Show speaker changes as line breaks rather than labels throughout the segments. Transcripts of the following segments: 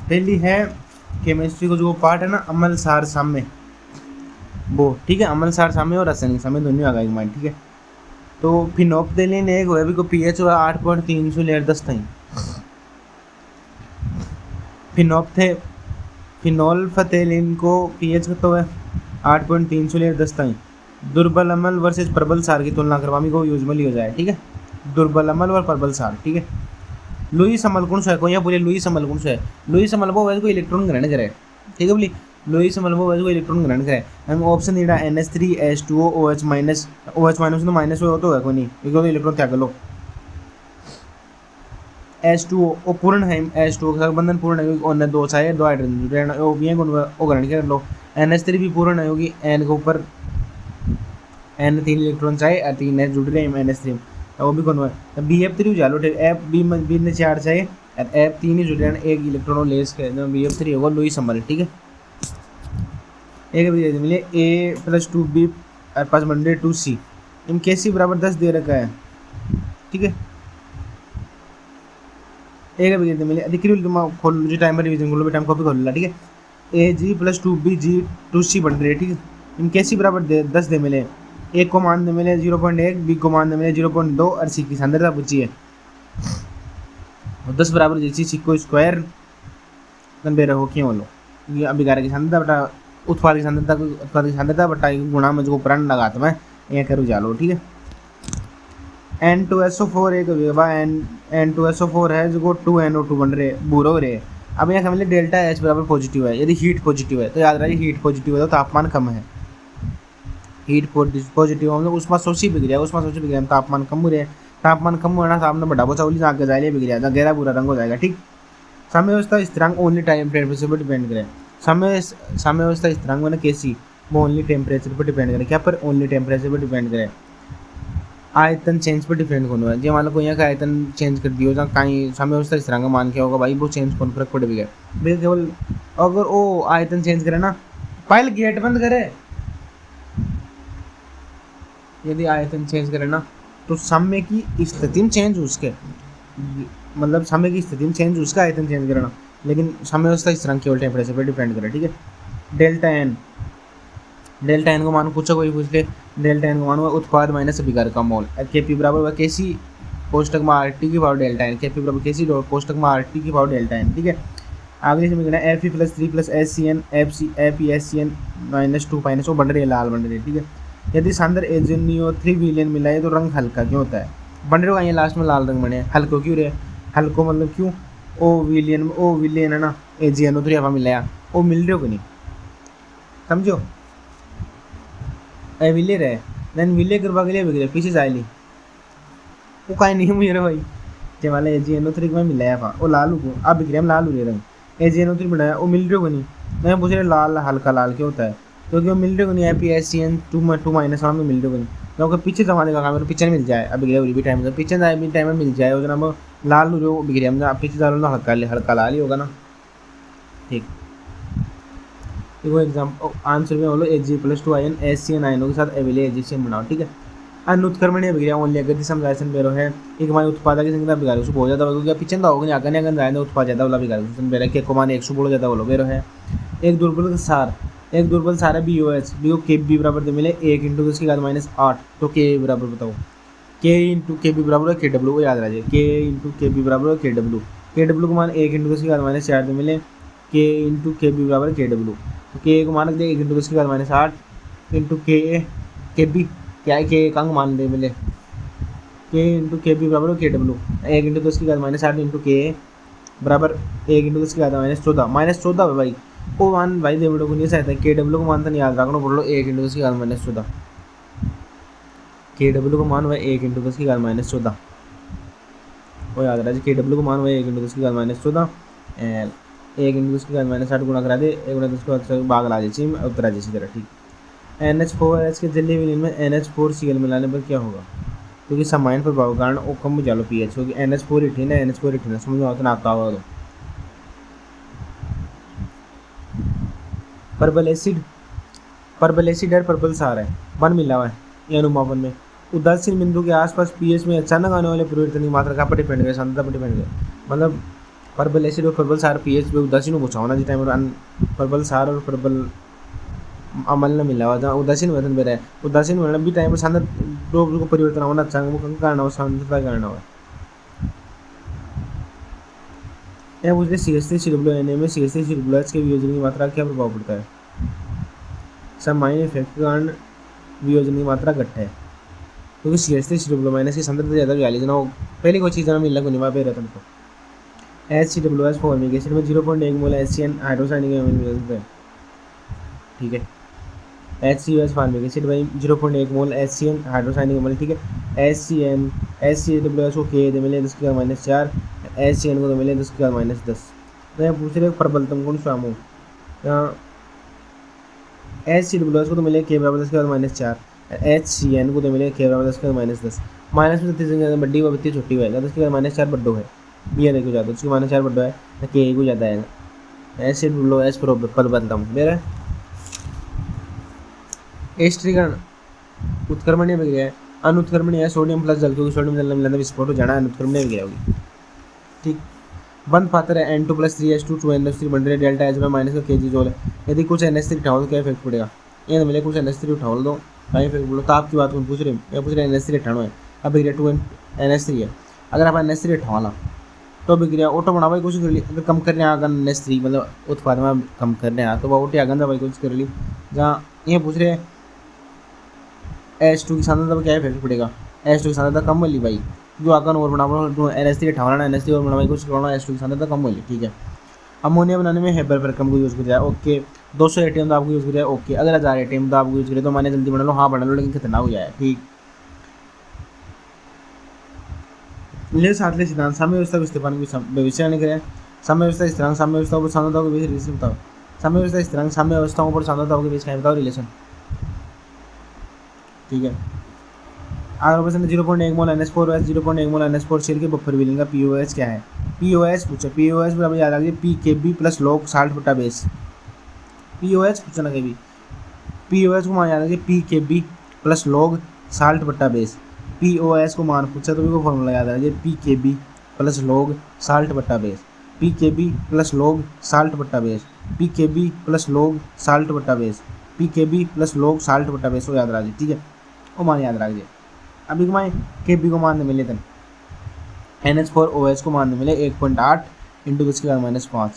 पहली है केमिस्ट्री को जो पार्ट है ना, अम्ल सार साम्य, वो ठीक है, अम्ल सार साम्य और रासायनिक साम्य दोनों आ गए माइंड, ठीक है। तो फिनोप्थेलिन एक हुआ, अभी को पीएच हुआ 8.3 से लेकर 10 तक। फिनोल्फथेलिन को पीएच कितना हुआ 8.3 से लेकर 10 तक। दुर्बल अम्ल वर्सेस प्रबल सार की तुलना करवामी को यूजमली हो जाए, ठीक है, दुर्बल अम्ल और प्रबल सार, ठीक है। लुईस अम्ल कौन सा है, कोई यहाँ बोले लुईस अम्ल कौन सा है, लुईस अम्ल वो वैसे कोई इलेक्ट्रॉन ग्रहण करे, ठीक है बोली, लुईस अम्ल वो वैसे कोई इलेक्ट्रॉन ग्रहण करे। हम ऑप्शन दीड़ा NH3 H2O OH minus, OH minus तो माइनस हो तो है कोई नहीं, क्योंकि तो इलेक्ट्रॉन त्याग लो। H2O वो पूर्ण है, H2O के साथ बंधन पूर्ण है, और दो चाहिए, दो हाइड्रोजन वो भी है, वो ग्रहण कर लो। NH3 भी पूर्ण है, होगी N के ऊपर N 3 इलेक्ट्रॉन चाहिए और 3 है जुड़ रहे हैं NH3, वो भी कौन है BF3 जालो, ठीक F बी ने 4 चाहिए और F3 ही जुड़ रहे हैं, एक इलेक्ट्रॉन लेस के BF3 होगा लुईस अम्ल, ठीक है। एक भी मिले A+2B और पास बंडे 2C, इन KC बराबर 10 दे रखा है, ठीक है। एक भी मिले अधिक खोल जो टाइम पर रिवीजन खोलो, टाइम कॉपी खोल ला, ठीक है। AG+2BG2C बन रही है, ठीक है। इन KC बराबर 10 दे मिले, एक को मान दे मिले 0.1, बी को मान दे मिले 0.2 और सी की सांद्रता पूछी है, और 10 बराबर जैसी सी को स्क्वायर नब्बे रहो क्यों लो, ये अभिकार की सांद्रता बटा उत्पाद की सांद्रता बटा गुणा में जो प्रण लगा तो मैं ये करूँ जालो, ठीक है। N2SO4 एक N2SO4 है जो 2NO2 बन रहे बुरो रहे। अब यहाँ समझ डेल्टा H बराबर पॉजिटिव है, यदि हीट पॉजिटिव है तो याद रखिए हीट पॉजिटिव है तो तापमान कम है, हीट पॉजिटिव हम लोग उसमें सोची बिगड़ गया, उसमें सोची बिगड़ गया, तापमान कम हो रहा है, तापमान कम होना सामने बढ़ा बोचा बोली आगे जाए बिगड़ जाएगा, गहरा बुरा रंग हो जाएगा, ठीक। समय व्यवस्था स्थिरांक ओनली टाइम टेम्परेचर पर डिपेंड करे, समय व्यवस्था स्थिरांक मैंने कैसी वो ओनली टेम्परेचर पर डिपेंड करे, क्या पर ओनली टेम्परेचर पर डिपेंड करे। आयतन चेंज पर डिपेंड कौन है, जो मान लो कोई यहाँ का आयतन चेंज कर दियो जहाँ कहीं समय व्यवस्था स्थिरांक मान के होगा भाई वो चेंज कौन फर्क पड़ गया भाई, केवल अगर वो आयतन चेंज करे ना, पहले गेट बंद करे, यदि आयतन चेंज करे ना तो समय की स्थिति में चेंज उसके, मतलब समय की स्थिति में चेंज उसका आयतन चेंज करना, लेकिन समय व्यवस्था स्थिरांक केवल टेम्परेचर पर डिपेंड करे, ठीक है। डेल्टा एन को मान पूछो कोई पूछ ले, डेल्टा एन को मान हुआ उत्पाद माइनस अभिकार का मोल, KP बराबर हुआ KC कोष्टक में RT की पावर डेल्टा एन, KP बराबर KC कोष्टक में RT की पावर डेल्टा एन, ठीक है। अगली समीकरण Fe+3+SCN FeSCN -2 माइनस वो बन रही है, लाल बन रही है, ठीक है। यदि सांद्र एजेनियो3 विलियन मिलाए तो रंग हल्का क्यों होता है, बन रहे हो लास्ट में लाल रंग बने, हल्को क्यों रहे, हल्को मतलब क्यों, ओ विलियन है ना AgNO3 हवा मिलाया वो मिल रहे हो कि नहीं, समझो विले रहे देन विले करवा के लिए बिगड़े पीछे जाए वो कहीं नहीं मुझे भाई, जे वाला AgNO3 में मिलाया था वो लाल को अब बिगड़े हम लाल हो रहे रंग, AgNO3 बनाया वो मिल रहे को नहीं, मैं पूछ रहे लाल हल्का लाल क्यों होता है, क्योंकि वो मिल रहे को नहीं FeSCN 2 माइनस में मिल रहे को नहीं, क्योंकि पीछे जमाने का काम है पीछे मिल जाए, अब बिगड़े भी टाइम पीछे जाए भी टाइम में मिल जाए, उतना हम लाल हो जो बिगड़े हम पीछे डालो ना हल्का लाल ही होगा ना, ठीक। देखो एग्जाम्पल आंसर में बोलो Ag+2 SCN आयनों के साथ एविले एजिशियन बनाओ, ठीक है। अनुत्क्रमणीय अभिक्रिया ओनली अगर दिसम रायसन बेरो है एक हमारे उत्पादक की संख्या बिगाड़ उसको बहुत ज़्यादा होगा पिछन होगा नहीं आगे अगर जाए उत्पाद ज़्यादा वाला बिगाड़ बेरा के को मान 100 बोलो ज़्यादा बोलो बेरो है। एक दुर्बल सार है BOH बी को KB बराबर दे मिले 1 × 10⁻8 तो K बराबर बताओ, K × KB बराबर है KW को याद रखिए, K × KB बराबर है KW को मान 1 × 10⁻4 दे मिले K × KB बराबर KW, तो K को मान दे 1 × 10⁻8 × KB क्या है K का अंक मान दे मिले K × KB बराबर KW 1 × 10⁻8 × K बराबर 1 × 10⁻14 -14 भाई वो मान भाई दे को नहीं सहता KW को मान तो नहीं याद रखना बोल लो 1 × 10⁻14 KW को मान हुआ 1 × 10⁻14 वो याद रहा KW को मान हुआ 1 × 10⁻14 1 × 10⁻8 गुणा करा दे 1 × 10 को अच्छा भाग ला जाए उत्तर आ जाए तरह, ठीक। NH4 के जलीय विलीन में NH4Cl मिलाने पर क्या होगा, क्योंकि सामान्य प्रभाव के कारण वो कम हो जालो pH, क्योंकि NH4 इथेन है समझ में आता आता होगा। तो पर्बल एसिड और पर्बल सार है वन मिला हुआ है ये अनुमापन में उदासीन बिंदु के आसपास pH में अचानक आने वाले परिवर्तन की मात्रा का पर डिपेंड करे, सांद्रता पर डिपेंड करे, मतलब प्रबल एसिड और प्रबल सार पीएच पे उदासीन पूछा होना जिस टाइम प्रबल सार और प्रबल अमल न मिला हुआ था उदासीन वेतन पे रहे उदासीन वेतन भी टाइम पर सांद्र को परिवर्तन होना चाहिए वो कारण हो सांद्रता कारण हो यह पूछते CH3COOH में CH3COOH के वियोजन की मात्रा क्या प्रभाव पड़ता है। सामान्य इफेक्ट के कारण वियोजन की मात्रा घटता है क्योंकि CH3COOH की सांद्रता ज़्यादा वाली जना पहले कोई चीज़ मिलना को निभा पे रहता तो HCOOH फॉर्मिक एसिड में 0.1 मोल HCN हाइड्रोसाइनिक एसिड है ठीक है। HCOH फॉर्मिक एसिड भाई 0.1 मोल HCN हाइड्रोसाइनिक एसिड ठीक है। HCOOH को K दे मिले 10⁻⁴ HCN को तो मिले 10⁻⁻10। तो यहाँ पूछ रहे प्रबलतम गुण स्वामो यहाँ HCOOH को तो मिले K बराबर 10⁻⁴ HCN को तो मिले K बराबर 10⁻10 माइनस में 33 बड्डी व 32 छोटी है 10⁻⁴ बड्डो है ये देखो ज़्यादा 10⁻⁴ बड्डो है तो K को ज़्यादा है HCOOH प्रबलतम मेरा एस्ट्रीकरण उत्क्रमणीय विक्रिया है अनुत्क्रमणीय है सोडियम प्लस जल क्योंकि सोडियम जल में मिलने विस्फोट हो जाना अनुत्क्रमणीय विक्रिया होगी ठीक। बंद पात्र है N2+3H2 2NH3 बन रहे डेल्टा H में माइनस का kg जोल है यदि कुछ NH3 उठाओ तो क्या इफेक्ट पड़ेगा ये मिले कुछ NH3 उठाओ दो क्या इफेक्ट बोलो तो आपकी बात कौन पूछ रहे हैं पूछ रहे NH3 हटाना है अब विक्रिया 2NH3 है अगर आप NH3 हटाना तो विक्रिया ऑटो बनावा कोशिश कर ली अगर कम करने अगर NH3 मतलब उत्पादन में कम करने आ तो वह ऑटो आगे दवाई कोशिश कर ली जहाँ ये पूछ रहे हैं H2 की सांद्रता पर क्या इफेक्ट पड़ेगा H2 की सांद्रता कम वाली भाई जो आकर और बनाना NH3 हटाना NH3 और बनाने की कोशिश करना H2 की सांद्रता कम वाली ठीक है। अमोनिया बनाने में हेबर परकम को यूज़ किया जाए ओके 200 ATM तो आपको यूज़ किया ओके अगर 1000 ATM तो आपको यूज़ करें तो मैंने जल्दी बना लो हाँ बना लो लेकिन खतरनाक हो जाए ठीक। ले सातले सिद्धांत साम्य व्यवस्था विस्थापन की भविष्य नहीं करें साम्य व्यवस्था स्थिरांक साम्य व्यवस्थाओं पर सांद्रताओं के बीच रिलेशन बताओ साम्य व्यवस्था स्थिरांक साम्य अवस्थाओं पर सांद्रताओं के बीच का बताओ रिलेशन ठीक है। अगर क्वेश्चन 0.1 मोल NH4OH 0.1 मोल NH4 शेल के बफर विलिंग का POH क्या है POH पूछा POH बराबर याद रखिए PKB प्लस लॉग साल्ट बटा बेस POH पूछा ना कभी POH को मान याद रखिए PKB प्लस लॉग साल्ट बटा बेस POH को मान पूछा तो भी फॉर्मूला याद रखिए PKB प्लस लॉग साल्ट बटा base PKB plus log salt बटा base PKB plus log salt बटा base PKB plus log salt बटा बेस वो याद रखिए ठीक है वो मान याद रखिए। अभी मैं KB को मान मिले थे NH4OH को मान मिले 1.8 इंटू 10⁻⁵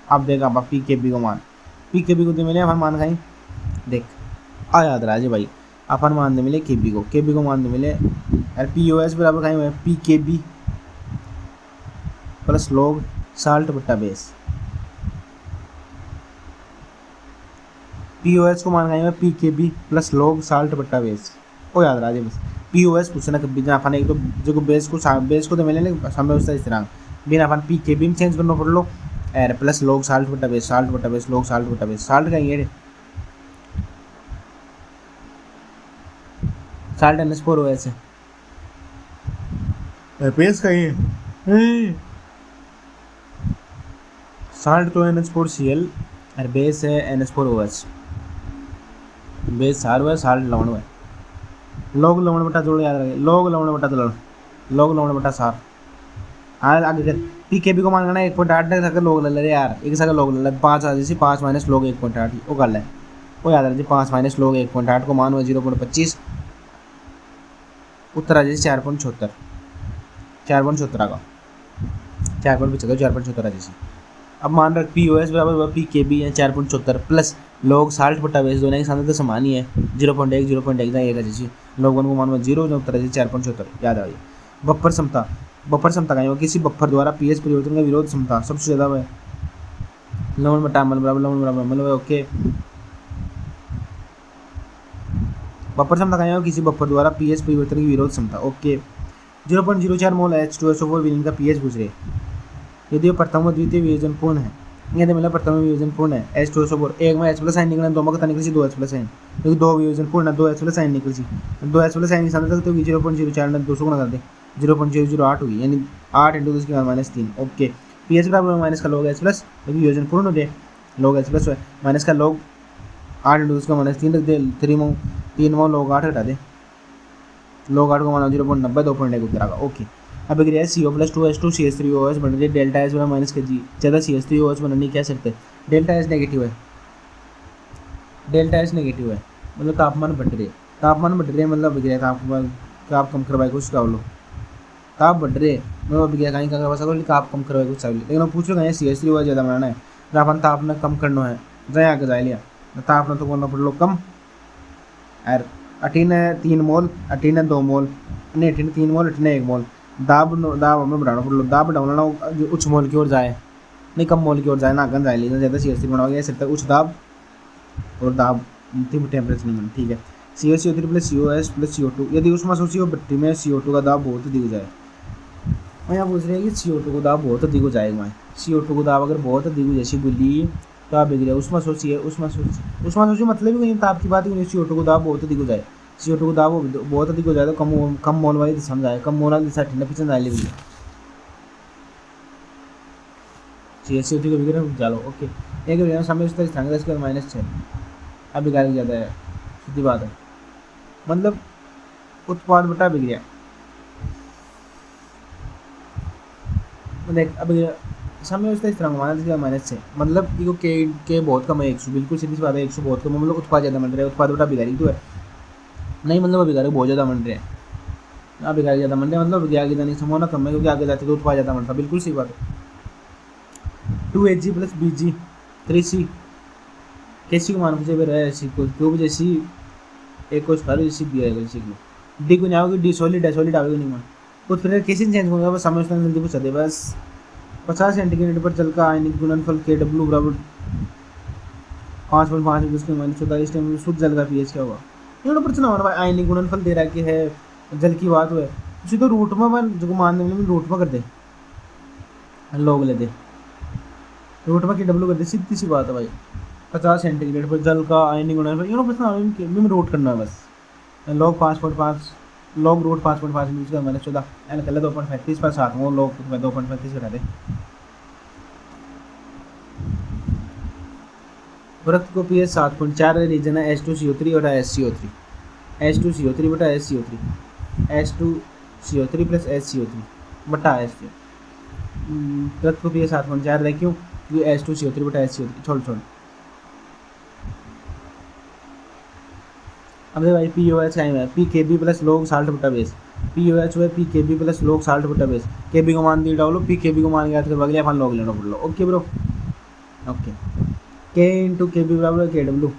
अब देखा आप PKB को मान PKB को तो मिले अपन मान खाई देख आ याद रहा भाई अपन मान मिले KB को मान मिले यार POH बराबर खाई हुए PKB प्लस लॉग साल्ट बट्टा बेस POH को मान खाई हुए PKB प्लस लॉग साल्ट बट्टा बेस वो याद रहा बस POH पूछना कभी जहाँ अपन एक तो जो बेस को तो मिले साम्य व्यवस्था स्थिरांक बिना अपन PKB में चेंज करना पड़ लो एर प्लस लॉग साल्ट बट्टा बेस लॉग साल्ट बट्टा बेस साल्ट का ये साल्ट NH4OH है बेस का ये साल्ट तो NH4Cl और बेस है NH4OH बेस सार हुआ साल्ट लवण हुआ लॉग लवण बटा जोड़ याद रखें लॉग लवण बटा लॉग लवण बटा सार हाँ आगे कर PKB को मान करना 1.8 तक लॉग ले यार एक सका लॉग ले 5 आ जैसे 5 माइनस लॉग 1.8 वो कर ले वो याद रखिए 5 माइनस लॉग 1.8 को मान हुआ 0.25 उत्तर आ जैसे 4.76 का 4.75 जैसे अब मान रख POH बराबर हुआ PKB है 4.76 प्लस लॉग साल्ट बटा बेस दोनों की सांद्रता समान ही है 0.1 एक जैसे लॉग 1 को मान हुआ 0 जो उत्तर है 4.76 याद आ गई। बफर क्षमता का किसी बफर द्वारा pH परिवर्तन का विरोध क्षमता सबसे ज़्यादा है लवण बटा अम्ल बराबर ओके। बफर क्षमता का किसी बफर द्वारा pH परिवर्तन की विरोध क्षमता ओके। 0.04 मोल H2SO4 विलीन का pH पूछ रहे यदि वो प्रथम व द्वितीय वियोजन पूर्ण है यदि मतलब प्रथम वियोजन पूर्ण है H2SO4 एक में H+ आयन निकले दो में कता निकली 2H+ आयन क्योंकि दो वियोजन पूर्ण है 2H+ आयन निकली 2H+ आयन की सांद्रता तो 0.04 ने 200 गुणा कर दे 0.008 होगी यानी 8 × 10⁻³ ओके। pH बराबर माइनस का log H+ क्योंकि वियोजन पूर्ण हो जाए log H+ माइनस का log 8 × 10⁻³ रख दे 3 में log 8 हटा दे log 8 को माना 0.90 2.1 उत्तर आएगा ओके। अब अगर है CO प्लस 2H2 CH3OH बन रही है, डेल्टा एच बना माइनस के जी ज़्यादा CH3OH बना नहीं कह सकते। डेल्टा एच नेगेटिव है, डेल्टा एच नेगेटिव है मतलब तापमान बढ़ रही है, तापमान बढ़ रही है मतलब अगर ताप कम करवाए कुछ का लो, ताप बढ़ रहे मतलब अभी क्या कहीं का बसा ताप कम करवाए कुछ चाहिए, लेकिन पूछ रहे हैं CH3OH ज़्यादा बनाना है तो अपन ताप ने कम करना है, जाए आगे जाए लिया ताप ने तो बोलना पड़ लो कम। यार अटीन है 3 मोल, अटीन है 2 मोल, नहीं अटीन 3 मोल, अटीन 1 मोल, दाब हमें बढ़ाना पड़ लो, दाब बढ़ाना उच्च मोल की ओर जाए, नहीं कम मोल की ओर जाए ना, आगन जाए लीजिए ज़्यादा CH3 बनाओगे सिर तक उच्च दाब और दाब टेम्परेचर नहीं ठीक है। CO3 plus COS plus CO2 यदि उसमें सोचिए भट्टी में CO2 का दाब बहुत अधिक हो जाए, मैं यहाँ पूछ रही है कि CO2 का दाब बहुत अधिक हो जाएगा, CO2 का दाब अगर बहुत अधिक हो जैसी बोली तो आप बिगड़े उसमें सोचिए, उसमें सोचिए मतलब ही नहीं ताप की बात ही नहीं, CO2 का दाब बहुत अधिक हो जाए, CO2 का दाब बहुत अधिक हो जाए तो कम मोल वाली दिशा में जाए, कम मोल वाली दिशा ठंडा पीछे जाए लीजिए CO2 को बिगड़े चलो ओके। एक बिगड़े समय उस तरह -10 -6 अब बिगाड़ ज़्यादा है, सीधी बात है मतलब उत्पाद बटा बिगड़िया देख अब समय उस तरह -6 मतलब के बहुत कम है 100 बिल्कुल सीधी सी बात है, 100 बहुत कम मतलब उत्पाद ज़्यादा बन रहा है, उत्पाद बटा बिगाड़ी तो है नहीं मतलब बिगाड़ी बहुत ज़्यादा बन रहे हैं, अब बिगाड़ी ज़्यादा बन रहे हैं मतलब आगे जाने की संभावना कम है क्योंकि आगे जाते तो उत्पाद ज़्यादा बनता, बिल्कुल सही बात है। 2Hg प्लस Bg 3C कैसी को मान पूछे फिर है सी को क्यूब जैसी एक को स्क्वायर जैसी बी आएगा इसी को डी को नहीं आओगे, डी सॉलिड है, सॉलिड आएगा नहीं मान तो फिर कैसे चेंज होगा बस समझना जल्दी पूछा दे बस। 50 सेंटीग्रेड पर जल का आयनिक गुणनफल KW बराबर 5.5 उसके -44 टाइम शुद्ध जल का pH क्या होगा, ये प्रश्न हमारा भाई आयनिक गुणनफल दे रहा है कि है जल की बात है उसी तो रूट में जो मान देंगे रूट में कर दे लोग ले दे रूट में KW कर दे, सीधी सी बात है भाई। 50 सेंटीग्रेड पर जल का आयनिक गुणनफल ये प्रश्न में रूट करना है बस, लॉग 5.5 लॉग रूट 5.5 यूज का -14 एन कर ले 2.35 पर 7 वो लॉग 2.35 घटा दे। व्रत को pH 7.4 रीजन है H2CO3 और HCO3, H2CO3 बटा HCO3, H2CO3 प्लस HCO3 बटा HCO, व्रत को pH 7.4 है क्यों क्योंकि H2CO3 बटा HCO3 छोड़ अब भाई POH टाइम है PKB प्लस लोग साल्ट बटा बेस, POH हुआ PKB प्लस लोग साल्ट बटा बेस, KB को मान दी डालो PKB को मान याद कर अगले अपन लोग लेना पड़ लो okay bro okay. K into KB बराबर KW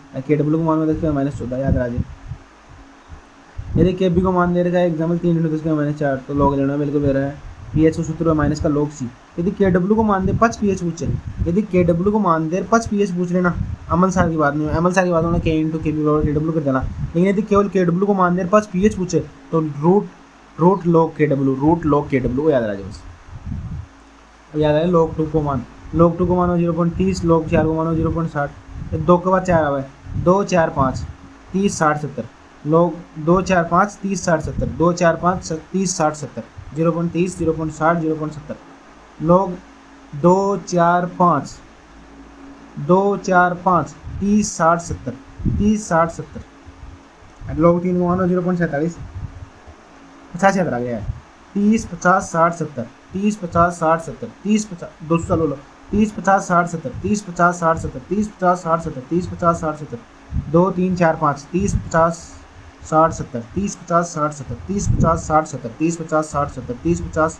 को मान में 10⁻14 याद राजे, यदि KB को मान दे रखा है एग्जाम्पल 3 × 10⁻4 तो लोग लेना बिल्कुल दे रहा है, pH सूत्र माइनस का log C, यदि KW को मान दे 5 pH पूछे, यदि KW को मान दे 5 pH पूछ लेना, अमल सार की बात नहीं है, अमल सार की बात होना K इंटू KB बराबर KW कर देना, लेकिन यदि केवल KW को मान दे 5 pH पूछे तो रूट log KW याद रहा बस, याद है log 2 को मानो 0.30, log 4 को मानो 0.60, 2 के बाद 4 आवे 2 4 5 30 60 70 log 2 4 5 30 60 70 2 4 5 30 60 70 0.30 0.60 0.70 log 2 4 5 2 4 5 30 60 70 30 60 70 log 3 को मानो 0.47 50 याद रह गया है 30 50 60 70 30 50 60 70 30 50 200 लो 30 50 60 70 30 50 60 70 30 50 60 70 30 50 60 70 2 3 4 5 30 50 60 70 30 50 60 70 30 50 60 70 30 50 60 70 30 50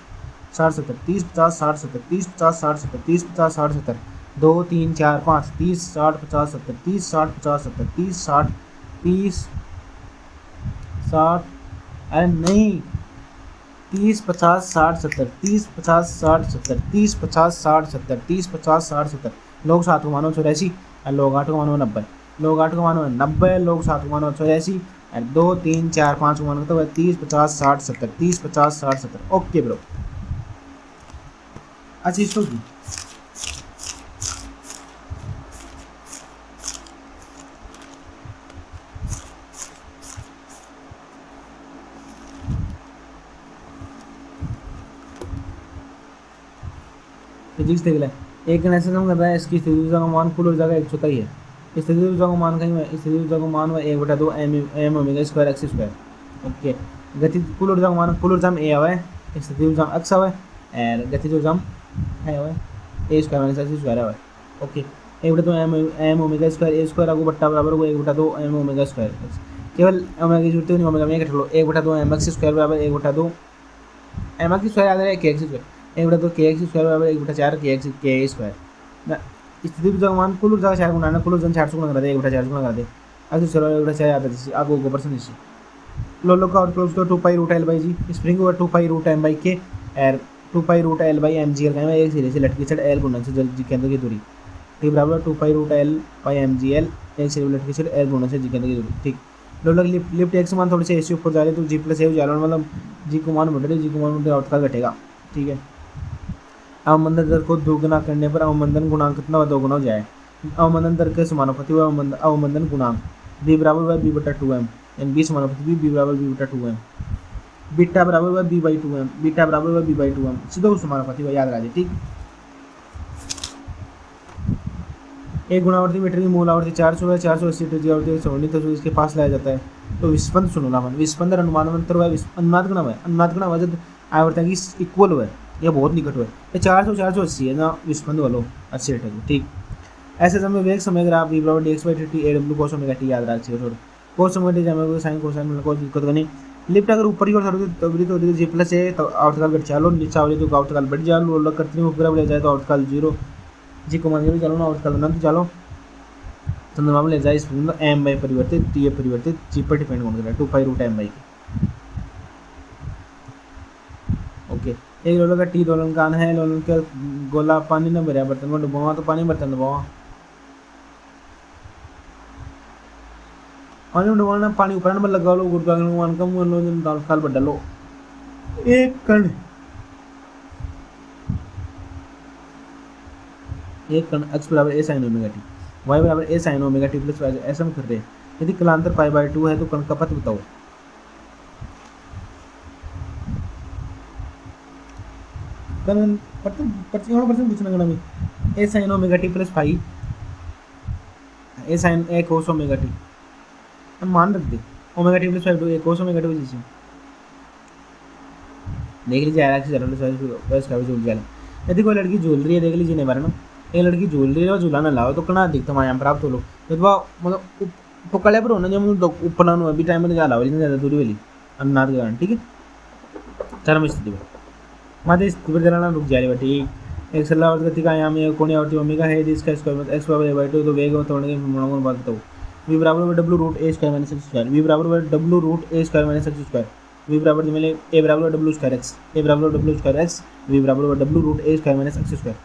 60 70 30 50 60 70 30 50 60 70 30 50 60 70 2 3 4 5 30 60 50 70 30 60 50 70 30 60 30 60 अरे नहीं 30 50 60 70 30 50 60 70 30 50 60 70 30 50 60 70 लोग 7 को मानो 84 और लोग 8 को मानो 90 लोग 8 को मानो 90 लोग 7 को मानो 84 और 2 3 4 5 को मानो तो 30 50 60 70 30 50 60 70 ओके ब्रो। अच्छा इसको की फिजिक्स देख ले एक ऐसे हम कर रहा है इसकी स्थिति ऊर्जा का मान कुल ऊर्जा का 1/4 है, स्थिति ऊर्जा का मान कहीं स्थिति ऊर्जा का मान 1/2 m omega square x square okay. गति कुल ऊर्जा का मान कुल ऊर्जा में ए आवा है स्थिति ऊर्जा एक्स है और गतिज ऊर्जा है A square minus X square है। ओके, एक बटा दो एम ओमेगा स्क्वायर ए स्क्वायर आगो बट्टा बराबर होगा एक बटा दो एम ओमेगा स्क्वायर, केवल ओमेगा की जरूरत नहीं, ओमेगा में एक लो, एक बटा दो एम एक्स स्क्वायर बराबर एक बटा दो एम एक्स स्क्वायर याद है के एक्स स्क्वायर, एक बटा दो के एक्स स्क्वायर बराबर एक बटा चार के एक्स के ए स्क्वायर ना। स्थिति ऊर्जा का मान कुल ऊर्जा का 4 गुना ना, कुल ऊर्जा 400 गुना करा दे, एक बटा 4 गुना करा दे एक्स स्क्वायर एक बटा 4 आता है आगो को परसेंट इसी लो का और क्लोज तो 2 pi root L by G, spring over 2 pi root M by K और 2 pi root L by M G L का एक सिरे से लटकी छड़ एल गुना से जी के अंदर की दूरी ठीक बराबर 2 pi root L by M G L एक सिरे लटकी छड़ एल गुना से जी के अंदर की दूरी ठीक। लोग लिफ्ट एक्स मान थोड़ी से एसी ऊपर जा रहे तो जी प्लस ए हो जा रहा मतलब जी को मान बढ़ रही, जी को मान बढ़ आउटकाल घटेगा ठीक है। अवमंदन दर को दोगुना करने पर अवमंदन गुणांक कितना व दोगुना हो जाए, अवमंदन दर के समानुपाती हुआ अवमंदन गुणांक बी बराबर हुआ बी बटा 2m एंड बी समानुपाती बी बराबर बी बटा 2m, बीटा बराबर हुआ बी बाई 2m, बीटा बराबर हुआ बी बाई 2m सीधा समानुपाती हुआ याद रखिए ठीक। एक गुणावर्ती मीटर की मूल आवर्ती 400 है, 480 मीटर की आवर्ती 119 तो इसके पास लाया जाता है तो विस्पंद सुनो मन विस्पंदन अनुमानांतर हुआ अनुनाद गुणा है, अनुनाद गुणा जब आवर्तन की इक्वल हुआ यह बहुत निकट हुआ है 400 480 है ना विस्पंद वालो 80 मीटर की ठीक। ऐसे समय वेग समय ग्राफ v बराबर dx by dt A W cos omega T याद रखिए थोड़ा कोस ओमेगा टी जमा साइन कोसाइन में कोई दिक्कत नहीं। लिफ्ट अगर ऊपर की ओर थोड़ी तबरी तो जी प्लस है तो आवर्तकाल घट चालो, नीचे वाली तो आवर्तकाल बढ़ जालो, अलग करते हैं ऊपर ले जाए तो आवर्तकाल 0 जी को मान के चलो ना आवर्तकाल ना तो चलो चंद्रमा में ले जाए इस एम बाई परिवर्तित टी ए परिवर्तित जी पर डिपेंड कौन कर रहा है 2 पाई रूट एम बाई की। ओके, एक लोला का टी दोलन का है, लोलन का गोला पानी न भरा बर्तन में डुबावा तो पानी बर्तन डुबावा पानी में डुबाना पानी ऊपर में लगा लो गुरुत्वाकर्षण कम लो दाल काल बढ़ डालो एक कण x बराबर a sin omega T y बराबर a sin omega T plus ऐसा हम कर रहे हैं। यदि कलांतर पाई बाई 2 है तो कण का पथ बताओ। कण परसेंट पूछना कण में a sin omega T plus pi a sin a cos omega T हम मान रख दे omega T plus 5 a cos omega T वजह से देख लीजिए आया कि यदि कोई लड़की झूल रही है देख लीजिए नहीं मारना एक लड़की झूल रही है और झूला ना लाओ तो कना दिखता हमारे यहाँ प्राप्त हो लो तो मतलब पकड़े पर होना जो ऊपर ना अभी टाइम में जा लाओ जितनी ज़्यादा दूरी वाली अन्नाद के कारण ठीक है। चरम स्थिति में माध्य स्थिति पर चलाना रुक जाए ठीक। एक सलाह गति का आयाम है कोणी आवृत्ति ओमेगा है जिसका स्क्वायर एक्स बराबर ए बाई 2 तो वेग और त्वरण के गुणों बात बताओ v बराबर W root A square minus X square, v बराबर W root A square minus X square, v बराबर मिले ए बराबर डब्ल्यू स्क्वायर एक्स, ए बराबर डब्ल्यू स्क्वायर एक्स, v बराबर W root A square minus X square.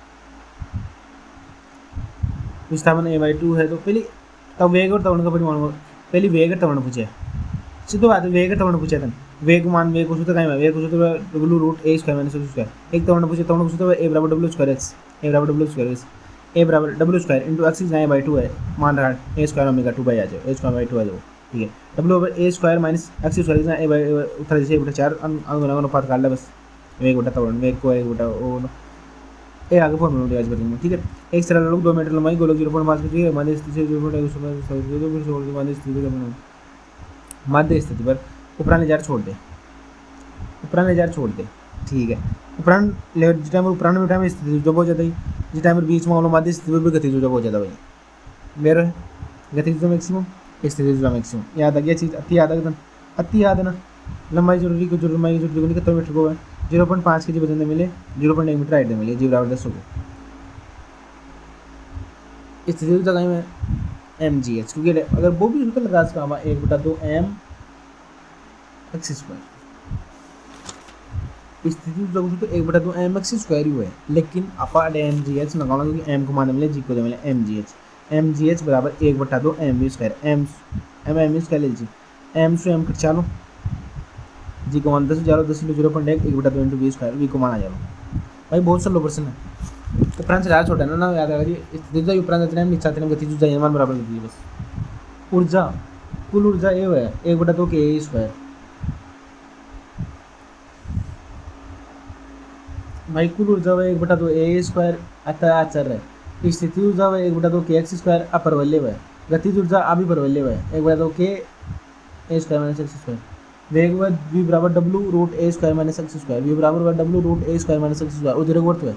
विस्थापन ए by 2 है तो पहले तब वेग और त्वरण का परिमाण पहले वेग और त्वरण पूछे सीधे बात है वेग और त्वरण पूछे था वेग मान वेग सूत्र का वेग सूत्र W root A square minus X square एक त्वरण पूछे त्वरण सूत्र ए बराबर डब्ल्यू स्क्वायर एक्स, ए बराबर डब्ल्यू स्क्वायर एक्स, ए बराबर W square into X is 9 by 2 है मान रहा है ए स्क्वायर ओमेगा 2 बाई आ जाओ ए स्क्वायर बाई 2 आ जाओ ठीक है। W over A square minus X square is A by उत्तर जैसे बटा 4 अनुपात काट ले बस वेग बटा त्वरण वेग को एक बटा वो ए आगे फॉर्मूला आज बताऊंगा ठीक है। एक सरल लोग 2 मीटर लंबाई गोलक 0.5 की है मध्य स्थिति से 0.1 मध्य स्थिति का मध्य स्थिति पर उपरांत जार छोड़ दे उपरांत जार छोड़ दे ठीक है। उपरांत जिस टाइम उपरांत में टाइम स्थिति जो बहुत ज़्यादा ही जिस टाइम बीच में वालों मध्य स्थिति पर गति जो बहुत ज़्यादा भाई मेरे गति जो मैक्सिमम स्थिति जो मैक्सिमम याद आ गया चीज़ अति याद है ना लंबाई जरूरी को जो लंबाई की जरूरी कितने मीटर को है 0.5 के जी वजन मिले 0.1 मीटर हाइट मिले जी बराबर 10 होगा स्थिति जगह में एम जी एच क्योंकि अगर वो भी सूत्र लगा सका हुआ 1/2 एम एक्स स्क्वायर स्थिति जगह तो 1/2 एम एक्स स्क्वायर ही हुआ है लेकिन अपार्ट एम जी एच लगाना क्योंकि एम को मान मिले जी को मिले एम जी एच बराबर 1/2 M V square M V square ले लीजिए एम से एम कट चालो जी को मान 10 जालो 10 into 0.1 1/2 into V square V को माना जालो भाई बहुत सा लो पर्सन है उपरांत से छोटा है ना याद रखिए स्थिति जो उपरांत इतना नीचे आते हैं गति जो मान बराबर कर दीजिए बस। ऊर्जा कुल ऊर्जा ए है 1/2 के ए स्क्वायर भाई कुल ऊर्जा है 1/2 ए स्क्वायर आता आचर है स्थिति ऊर्जा है 1/2 के एक्स स्क्वायर अपरवल्य है गतिज ऊर्जा अभी परवल्य है 1/2 के A square minus X square देखो बाद वी बराबर W root A square minus X square, V बराबर W root A square minus X square, वो तेरे को है।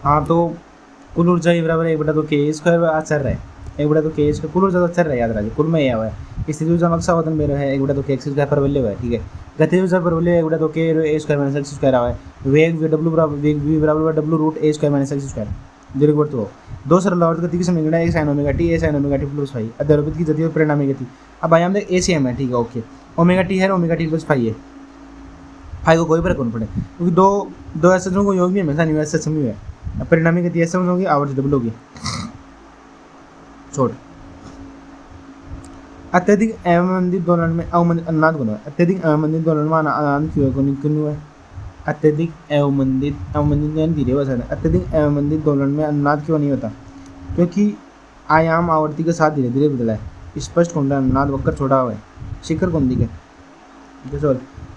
हाँ तो कुल ऊर्जा ई बराबर 1/2 के स्क्वायर चल रहा है, 1/2 के स्क्वायर कुल ऊर्जा तो चल रहा है, याद रखिए कुल में ये हुआ है। स्थिति ऊर्जा मकसा वतन मेरा है 1/2 के एक्स स्क्वायर पर वैल्यू है, ठीक है। गति ऊर्जा पर वैल्यू 1/2 के A square minus X square आवा है। वेग डब्ल्यू बराबर वेग वी बराबर W root A square minus X square दीर्घ वर्त हो। दो सरल आवर्त गति की समीकरण है, एक sine omega T, A sine omega T plus phi अध्यारोपित की गति और परिणामी गति। अब आयाम देख ए सी एम है, ठीक है ओके। ओमेगा टी है, ओमेगा टी प्लस फाई है, फाई को कोई फर्क नहीं पड़े क्योंकि दो दो ऐसे को योग भी हमेशा नहीं वैसे समझ है। परिणामी गति ऐसे होगी, आवर्त डबल होगी। छोड़ अत्यधिक अवमंदित दोलन में अनुनाद गुण है, अत्यधिक अवमंदित दोलन में अनुनाद क्यों है? अत्यधिक अवमंदित धीरे हो सकता है। अत्यधिक अवमंदित दोलन में अनुनाद क्यों नहीं होता? क्योंकि आयाम आवृत्ति के साथ धीरे धीरे बदला है। स्पष्ट कुंडल अनुनाद वक्र छोड़ा हुआ है, शिखर कुंडी के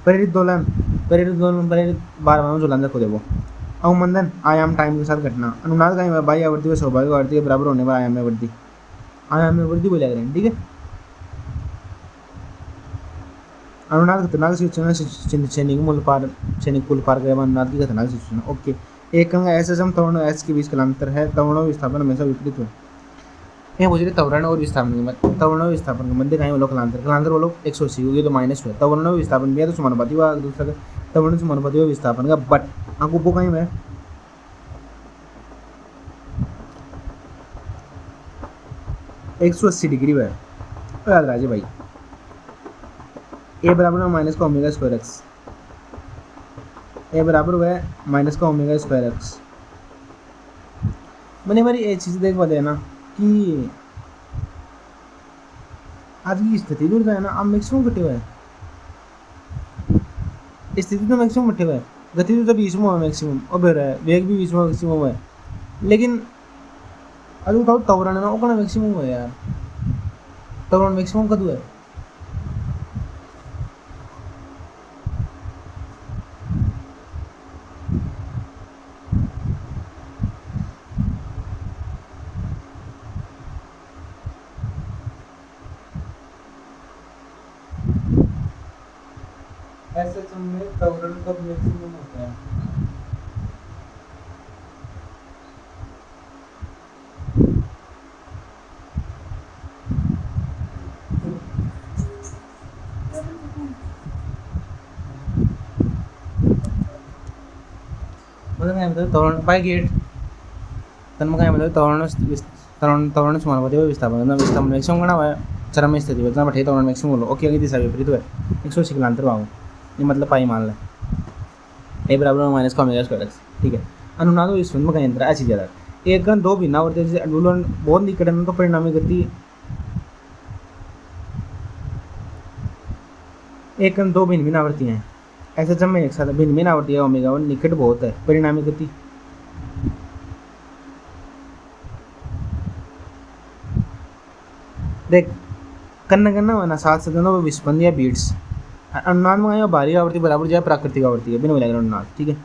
प्रेरित दोलन प्रेरित बार झुलान रखो देखो। अवमंदन आयाम टाइम के साथ घटना। अनुनाद का बाह्य आवृत्ति व स्वाभाविक आवृत्ति के बराबर होने पर आयाम में वृद्धि बोला गया है, ठीक है। अनुनाद खतरनाक सूचना सैनिक मूल पार सैनिक पुल पार गया अनुनाद की खतरनाक सूचना, ओके। एक अंग एस एम तवर्ण एस के बीच कलांतर है, तवर्ण विस्थापन हमेशा विपरीत है। ये पूछ रहे तवर्ण और विस्थापन के मध्य, तवर्ण विस्थापन के मध्य कहीं बोलो कलांतर बोलो 180 होगी तो माइनस हुआ। तवर्ण विस्थापन भी है तो समानुपाती हुआ दूसरा का तवर्ण समानुपाती हुआ विस्थापन का, बट आपको वो कहीं में 180 डिग्री है, याद राजे भाई। ए बराबर माइनस का ओमेगा स्क्वायर एक्स, ए बराबर हुआ है माइनस का ओमेगा स्क्वायर एक्स। मैंने बारी एक चीज़ देख पाते हैं ना कि आज की स्थिति दूर है ना, अब मैक्सिमम घटे हुआ है, स्थिति तो मैक्सिमम घटे हुआ है, गति तो 20 में है मैक्सिमम, और है वेग भी 20 में मैक्सिमम है, लेकिन अभी उठाओ तवरण है ना वो मैक्सिमम है यार, तवरण मैक्सिमम कदू है। ऐसे समय तवरण कब मैक्सिमम होता है? मतलब तवरण बाय गेट तन्म काय मतलब तवरण समानुपाती विस्थापन विस्थापन मैक्सिमम गणा हुआ है चरम स्थिति बतना बैठे तवरण मैक्सिमम बोलो, ओके। अगर दिशा विपरीत है 180 कलांतर पाऊँ, ये मतलब पाई मान लें ए बराबर माइनस का ओमेगा स्क्वायर एक्स, ठीक है। अनुनाद और विस्फंद का यंत्र ऐसी ज़्यादा एक गण दो भिन्न आवृत्ति जैसे अनुलोन बहुत निकट है तो परिणामी गति एक गण दो भिन्न भिन्न आवृत्तियाँ हैं, ऐसे जब में एक साथ भिन्न भिन्न आवृत्ति है ओमेगा और निकट बहुत है परिणामी गति देख करना होना साथ साथ वो विस्पंद या बीट्स। अनुनाद में आया भारी आवृत्ति बराबर जाए प्राकृतिक आवृत्ति है बिना मिलाकर अनुनाद, ठीक है।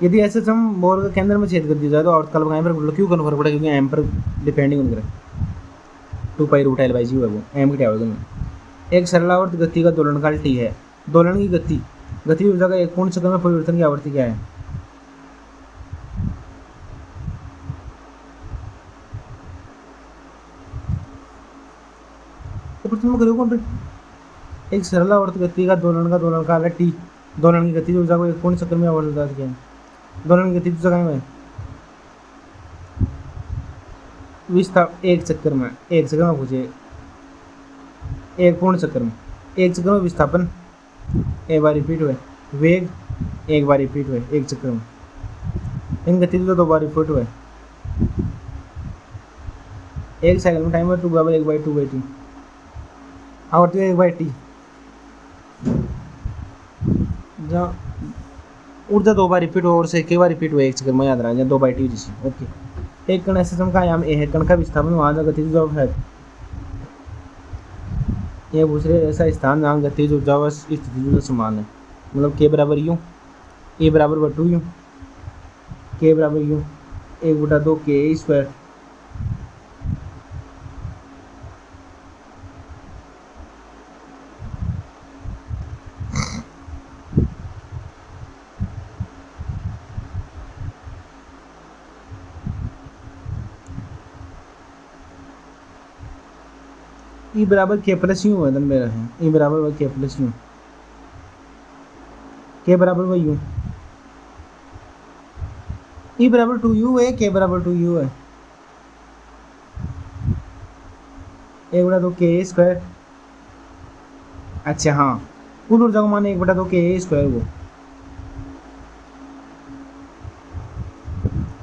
यदि ऐसे हम बोर के केंद्र में छेद कर दिया जाए तो और कल पर क्यों करना फर्क पड़ा, क्योंकि एम पर डिपेंडिंग उन करे 2 पाई रूट एल बाई जी है वो एम की क्या होगा। एक सरल आवर्त गति का दोलनकाल टी है, दोलन की गति ऊर्जा का एक पूर्ण चक्र में परिवर्तन की आवृत्ति क्या है? एक सरल आवर्त गति का दोलनकाल है टी, दोलन की गति ऊर्जा को एक पूर्ण चक्र में आवृत्ति क्या है? दोलन की गति ऊर्जा में विस्थापन एक चक्कर में पूछे एक पूर्ण चक्कर में एक चक्कर में विस्थापन एक बार रिपीट हुए वेग एक बार रिपीट हुए एक चक्कर में, इन गतिज दो बार रिपीट हुए, एक साइकिल में टाइम टू बराबर 1/2/t आवर्ती 1/t, जहाँ ऊर्जा दो बार रिपीट हो और से एक बार रिपीट हुए एक चक्कर में, याद रहा 2/t जिसे। ओके, एक कण ऐसे का आयाम ए है, कण का विस्थापन वहाँ गतिज ऊर्जा है, ये दूसरे ऐसा स्थान जहाँ गतिज ऊर्जा व स्थितिज ऊर्जा समान है, मतलब के बराबर यू, ए बराबर 2u, के बराबर यू 1/2 के स्क्वायर, ई बराबर के प्लस यू है, मेरा है ई बराबर के प्लस यू, के बराबर वही यू, ई बराबर 2u है, के बराबर 2u है, 1/2 के स्क्वायर। अच्छा हाँ, कुल ऊर्जा को माने 1/2 के स्क्वायर, वो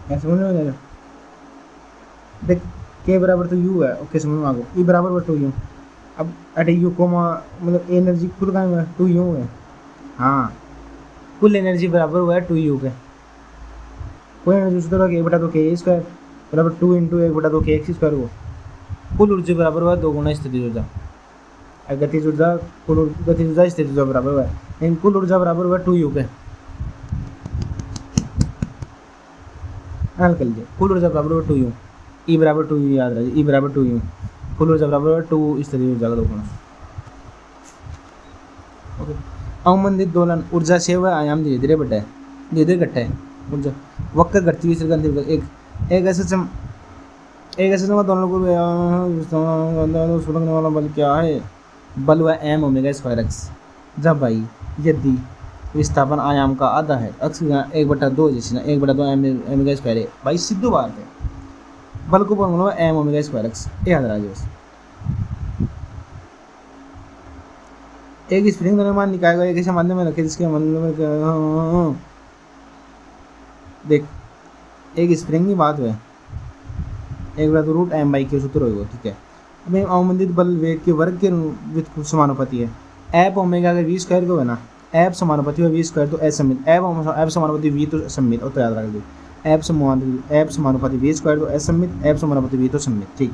ऐसे समझ में आ जाएगा। देख के बराबर तो यू है, ओके समझ में आ गया, ई बराबर 2u, अब अटे यू को मतलब एनर्जी कुल का 2u है, हाँ कुल एनर्जी बराबर हुआ है 2u के, कोई एनर्जी सूत्र 1/2 के स्क्वायर बराबर 2 × 1/2 के एक्स स्क्वायर, वो कुल ऊर्जा बराबर हुआ 2 गुना स्थितिज ऊर्जा, गतिज ऊर्जा गतिज ऊर्जा स्थितिज ऊर्जा बराबर हुआ है, लेकिन कुल ऊर्जा बराबर हुआ 2u के, हल कर लीजिए, कुल ऊर्जा बराबर हुआ 2u, ई बराबर 2u याद रखिए, ई बराबर 2u, कुल ऊर्जा बराबर हुआ 2 स्थितिज ऊर्जा का 2 गुना। ओके, अवमंदित दोलन ऊर्जा से वह आयाम धीरे धीरे बढ़ता है, धीरे धीरे घटता है ऊर्जा, वक्र घटती हुई श्रृंखला, एक ऐसे समय दोनों को सुलगने वाला बल क्या है, बल वह m ओमेगा स्क्वायर एक्स, जब भाई यदि विस्थापन आयाम का आधा है, अक्स 1/2 जैसे ना 1/2 ओमेगा स्क्वायर है भाई, सीधी बात है, बल को बोलूँगा m ओमेगा स्क्वायर एक्स, याद रहा बस। एक स्प्रिंग दोनों मान निकालेगा, एक ऐसे माध्यम में रखे जिसके मतलब देख एक स्प्रिंग की बात है, 1/√ m/k सूत्र होगा, ठीक है। अब अवमंदित बल वेग के वर्ग के समानुपाती है, एफ ओमेगा अगर वी स्क्वायर को है ना, एफ समानुपाती है वी स्क्वायर तो एस समित, एफ समानुपाती वी तो समित, और तो याद रख दो, एफ समानुपाती वी स्क्वायर तो एस समित, एफ समानुपाती वी तो समित, ठीक।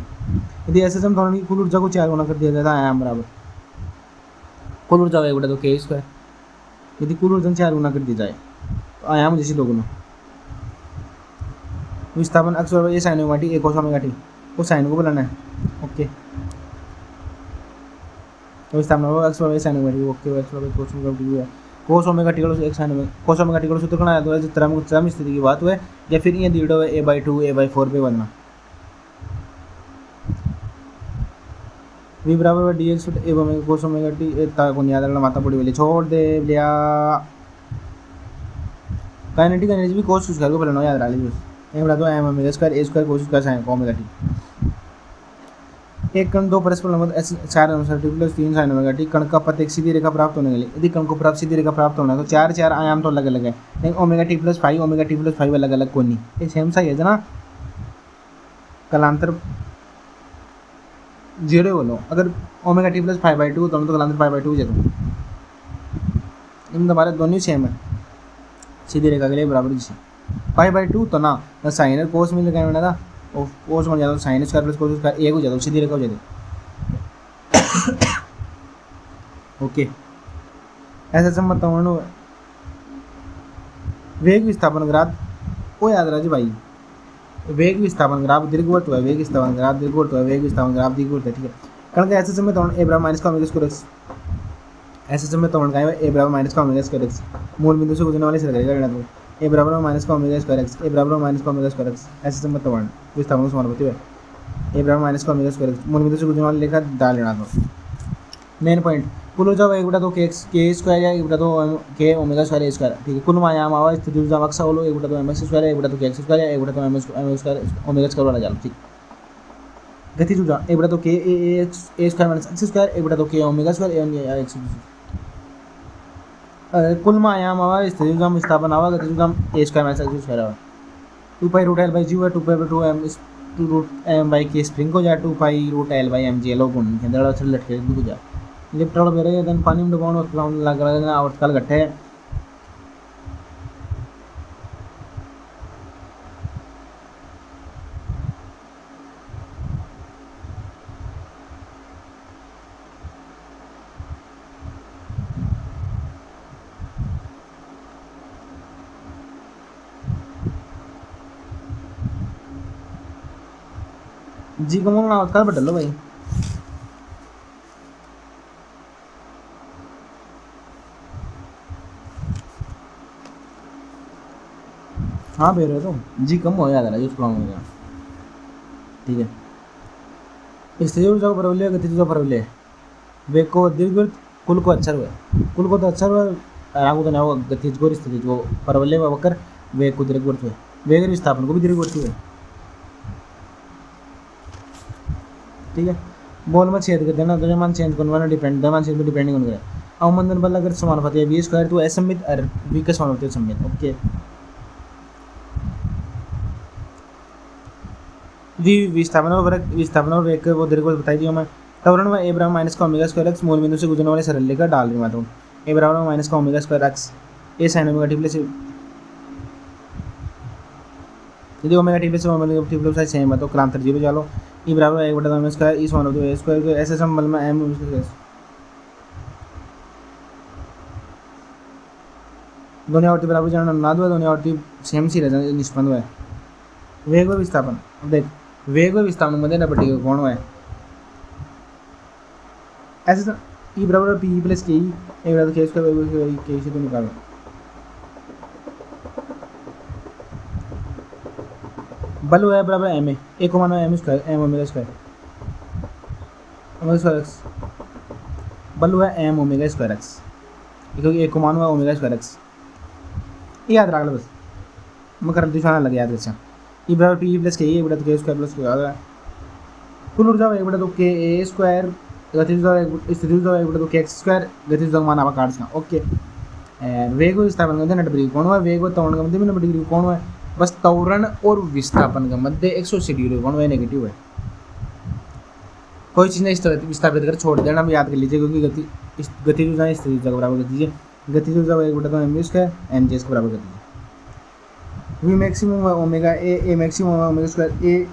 यदि ऐसे हम दोनों की कुल ऊर्जा को 4 गुना कर दिया जाता है आयाम बराबर, कुल ऊर्जा 1/2 के स्क्वायर, यदि कुल ऊर्जा 4 गुना कर दी जाए तो आयाम जैसे 2 गुना, विस्थापन अक्स बराबर ये साइन ओमेगा टी, एक कोस ओमेगा टी, वो साइन को बुलाना है, ओके, तो विस्थापन अक्स बराबर साइन ओमेगा टी, ओके, अक्स बराबर कोस ओमेगा टी है, कोस ओमेगा टी को एक साइन ओमेगा, कोस ओमेगा टी को सूत्र बनाया तो जिस तरह चरम स्थिति की बात हुई या फिर ये दीडो है a/2 a/4 पे बनना, v बराबर dx ए ओमेगा कोस ओमेगा टी, ता को याद रखना, माता पड़ी वाली छोड़ दे लिया, काइनेटिक एनर्जी भी कोस स्क्वायर को बनाना याद रख लीजिए, 1/2 m omega square a square cos square sine omega T, एक कण दो परस्पर लंबवत ऐसे 4 अनुसार T plus 3 sign omega T, कण का पथ एक सीधी रेखा प्राप्त होने के लिए, यदि कण को प्राप्त सीधी रेखा प्राप्त होना है तो 4 आयाम तो अलग अलग है, लेकिन ओमेगा टी प्लस 5 अलग अलग कोई नहीं, ये सेम सा ही है ना, कलांतर 0 बोलो, अगर ओमेगा टी प्लस 5/2 दोनों तो कलांतर 5/2 ही जाता, इन हमारे दोनों सेम है, सीधी रेखा के लिए बराबर जैसे 5/2 तो ना साइन और कोस मिल गया था, और कोस बन जाता sine square plus cos square एक हो जाता, सीधी रेखा हो जाती, ओके। ऐसा सब मतलब वेग विस्थापन ग्राफ वो याद रहा जी भाई, वेग विस्थापन ग्राफ दीर्घवृत्त है, वेग विस्थापन ग्राफ दीर्घवृत्त है, वेग विस्थापन ग्राफ दीर्घवृत्त है, ठीक है। कण का ऐसे समय तो ए बराबर माइनस का ओमेगा स्क्वायर एक्स, ऐसे समय तो का ए बराबर माइनस का ओमेगा स्क्वायर एक्स, मूल बिंदु से गुजरने वाली सतह रेखा तो ए बराबर माइनस का ओमेगा स्क्वायर एक्स, ए बराबर माइनस का ओमेगा स्क्वायर एक्स, ऐसे समय तो विस्थापन समानुपाती है, ए बराबर माइनस का ओमेगा स्क्वायर एक्स, मूल बिंदु से गुजरने वाली रेखा डाल लेना तो मेन पॉइंट, कुल ऊर्जा 1/2 के एक्स के स्क्वायर या 1/2 के ओमेगा स्क्वायर ए स्क्वायर, ठीक है। कुल आयाम आवा स्थिति ऊर्जा अक्स बोलो 1/2 एम एक्स स्क्वायर 1/2 के एक्स स्क्वायर या 1/2 एम स्क्वायर ओमेगा स्क्वायर वाला जाल, ठीक। गतिज ऊर्जा 1/2 के A square minus X square 1/2 के ओमेगा स्क्वायर ए एक्स, कुल में आयाम आवा स्थिति का विस्थापन आवा गति का A square minus X square आवा 2 pi root L by G हुआ 2 pi by 2 M 2 root M by K spring को जा 2 pi root L by M G L गुण के अंदर चल लटके को जा लिफ्ट वाला बेरे देन पानी में डुबाउन और क्लाउन लग रहा है और कल गट्ठे जी कम ना कल बदलो भाई हाँ बेरे तो जी कम हो जाता है जो प्रॉब्लम हो गया ठीक है स्थिति ऊर्जा को परवलय गति ऊर्जा परवलय वेग को दीर्घवृत्त कुल को अक्षर हुआ कुल को तो अक्षर हुआ रागु तो ना गतिज को स्थिति को परवलय वक्र वेग को दीर्घवृत्त हुए वेग विस्थापन को भी दीर्घवृत्त हुए ठीक है बॉल में छेद कर देना द्रव्यमान चेंज करने वाला डिपेंड द्रव्यमान चेंज डिपेंडिंग होने का अवमंदन बल अगर समानुपाती है v स्क्वायर तो असममित और v का समानुपाती सममित ओके v विस्थापन और वेग वो दीर्घवृत्त बताई दिया मैं त्वरण में a बराबर माइनस का ओमेगा स्क्वायर x मूल बिंदु से गुजरने वाले सरल रेखा डाल रही मात्रा a बराबर माइनस का omega square x a sin ओमेगा t प्लस यदि omega t plus omega t plus size same है तो क्रांतर 0 डालो e बराबर 1 बटा ओमेगा स्क्वायर e समान होता है स्क्वायर को ऐसे संबंध में m दोनों आवृत्ति बराबर जाना ना दो दोनों आवृत्ति सेम सी रहता है निष्पन्न है वेग व विस्थापन देख वेग व विस्थापन मध्ये ना बटी कोण है ऐसे e बराबर p प्लस k a बराबर k स्क्वायर k से तो निकालो बल हुआ है बराबर एम ए को मानो M square M omega square X बल हुआ है एम ओमेगा स्क्वायर एक्स क्योंकि एक को मानो है ओमेगा स्क्वायर एक्स याद रख लो बस मैं कर दिशा लग याद अच्छा ई बराबर पी प्लस के ए बटा के स्क्वायर प्लस के कुल ऊर्जा एक बटा तो के ए स्क्वायर गति स्थिति ऊर्जा एक बटा तो के एक्स स्क्वायर गति ऊर्जा मान आवा काट्स ना ओके वेग विस्थापन का नट डिग्री कोण है वेग व त्वरण का मध्य में 90 डिग्री कोण है बस त्वरण और विस्थापन का मध्य 180 डिग्री कोण है नेगेटिव है कोई चीज़ नहीं विस्थापित कर छोड़ देना भी याद कर लीजिए क्योंकि गति ऊर्जा स्थिति ऊर्जा को बराबर कर दीजिए गति ऊर्जा एक बटा तो एम स्क्वायर एम जे को बराबर कर दीजिए V maximum omega A maximum omega square A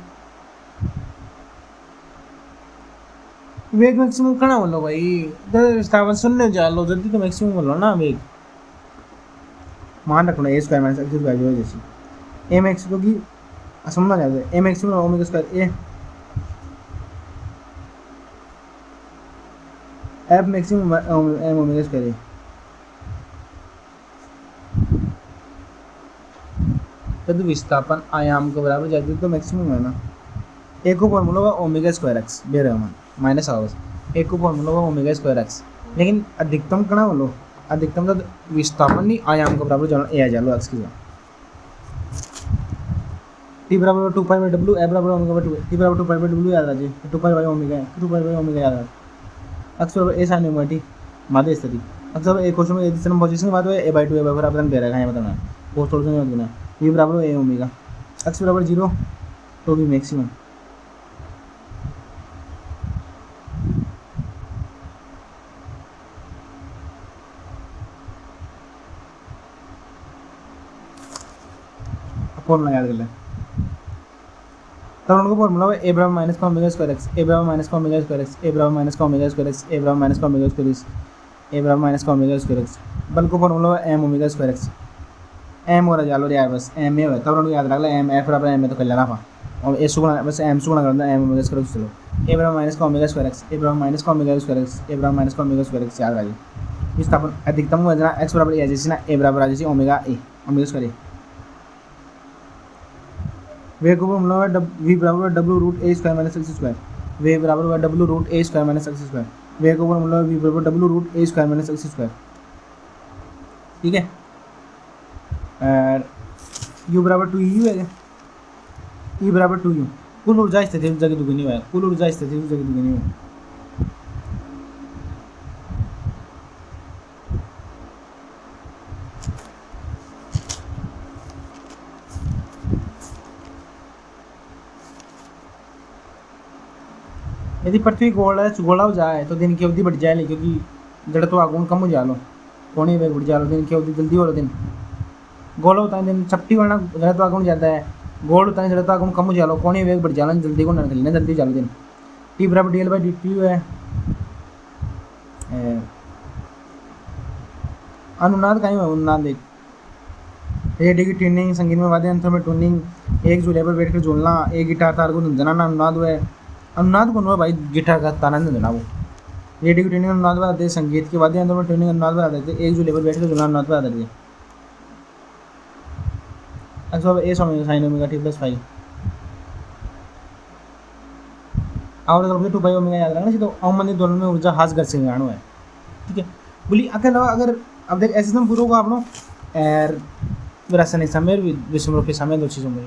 वेग मैक्सिमम कहाँ बोलो भाई विस्थापन सुनने जा लो जल्दी तो मैक्सिमम बोलो ना वेग मान रखना A square minus X square जो जैसी ए मैक्स क्योंकि समझना चाहते हैं A maximum omega square A F maximum M omega square A यदि विस्थापन आयाम के बराबर जाती तो मैक्सिमम है ना एक को फॉर्मूला हुआ ओमेगा स्क्वायर एक्स बेरहमान माइनस आवर्स एक को फॉर्मूला हुआ ओमेगा स्क्वायर एक्स लेकिन अधिकतम कहाँ बोलो अधिकतम तो विस्थापन नहीं आयाम के बराबर जानो ए आ जालो एक्स की टी बराबर 2 पाई बाई डब्ल्यू ए बराबर ओमेगा बाई 2 टी बराबर 2 पाई बाई डब्ल्यू याद रखिए 2 पाई बाई ओमेगा है 2 पाई बाई ओमेगा याद रख एक्स बराबर ए sin ओमेगा टी माध्य स्थिति एक्स बराबर ए क्वेश्चन में ए दिशा में पोजीशन बात है ए बाई 2 ए बराबर दे रखा है बताना वो थोड़ा सा नहीं बताना v बराबर ए ओमेगा एक्स बराबर 0 तो भी मैक्सिमम फॉर्मूला याद कर ले तब उनको फॉर्मूला है ए बराबर माइनस का ओमेगा स्क्वायर एक्स ए बराबर माइनस का ओमेगा स्क्वायर एक्स ए बराबर माइनस का ओमेगा स्क्वायर एक्स ए बराबर माइनस का ओमेगा स्क्वायर एक्स ए बराबर माइनस का ओमेगा स्क्वायर एक्स बल को फॉर्मूला है M omega square X M हो रहा जालो यार बस एम ए है तब उनको याद रख ले एम एफ बराबर एम ए तो कर लेना और ए सुगुणा बस एम सुगुणा करना एम ओमेगा स्क्वायर एक्स चलो ए बराबर माइनस का ओमेगा स्क्वायर एक्स ए बराबर माइनस का ओमेगा स्क्वायर एक्स ए बराबर माइनस का ओमेगा स्क्वायर एक्स याद रखिए विस्थापन अधिकतम हो जाना एक्स बराबर ए जैसे ना ए बराबर आ जैसे ओमेगा स्क्वायर वेग को फॉर्मूला है v बराबर W root A square minus X square वे बराबर हुआ W root A square minus X square वे को फॉर्मूला है v बराबर W root A square minus X square ठीक है और u बराबर 2u है e बराबर 2u कुल ऊर्जा स्थिति ऊर्जा की दुगनी है कुल ऊर्जा स्थिति ऊर्जा की दुगनी है यदि पृथ्वी गोला हो जाए तो दिन की अवधि बढ़ जाए, क्योंकि जड़ तो आगुन कम हो जा लो, कोने वेग बढ़ जा लो, दिन की अवधि जल्दी हो लो। दिन गोल होता है, दिन चपटी वाला जड़ तो आगुन जाता है, गोल होता है जड़ तो आगुन कम हो जा लो, कोने वेग बढ़ जा लो, जल्दी को निकलना, जल्दी चालो। दिन टी बराबर D L by D T है। अनुनाद कहीं है, अनुनाद देख, रेडियो की ट्यूनिंग, संगीत में वाद्य यंत्रों में ट्यूनिंग, एक झूले पर बैठकर झूलना, एक गिटार तार को धुंधना अनुनाद है। अनुनाद कौन हुआ भाई? गिटार का ताना धुंधना वो। रेडियो की ट्यूनिंग अनुनाद बता देते, संगीत के वाद्य यंत्रों में ट्यूनिंग अनुनाद बता देते, एक झूले पर बैठकर झूलना अनुनाद बता देते। अच्छा ए समय साइन ओमेगा टी प्लस 5 और अगर 2 पाई ओमेगा याद रखना चाहिए। तो अवमंदित दोलन में ऊर्जा हास घर से मिलानो है, ठीक है। बोली अगर अब देख ऐसे पूरा होगा आपनो एर रासायनिक समय विषम रूपी समय दो चीज़ों में